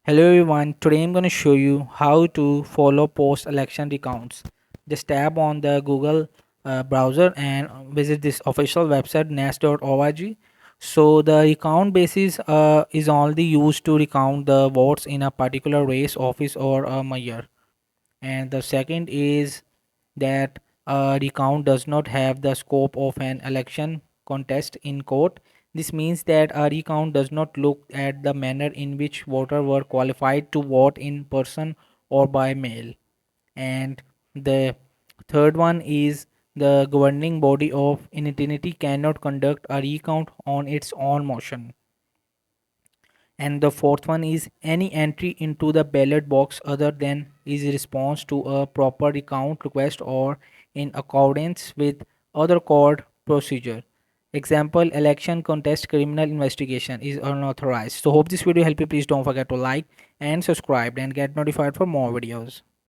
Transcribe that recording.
Hello everyone, today I'm going to show you how to follow post-election recounts. Just tap on the Google browser and visit this official website nas.org. So the recount basis is only used to recount the votes in a particular race, office or a mayor. And the second is that a recount does not have the scope of an election contest in court. This means that a recount does not look at the manner in which voters were qualified to vote in person or by mail. And the third one is the governing body of an entity cannot conduct a recount on its own motion. And the fourth one is any entry into the ballot box other than is response to a proper recount request or in accordance with other court procedure. Example, election contest criminal investigation is unauthorized. So hope this video help you. Please don't forget to like and subscribe and get notified for more videos.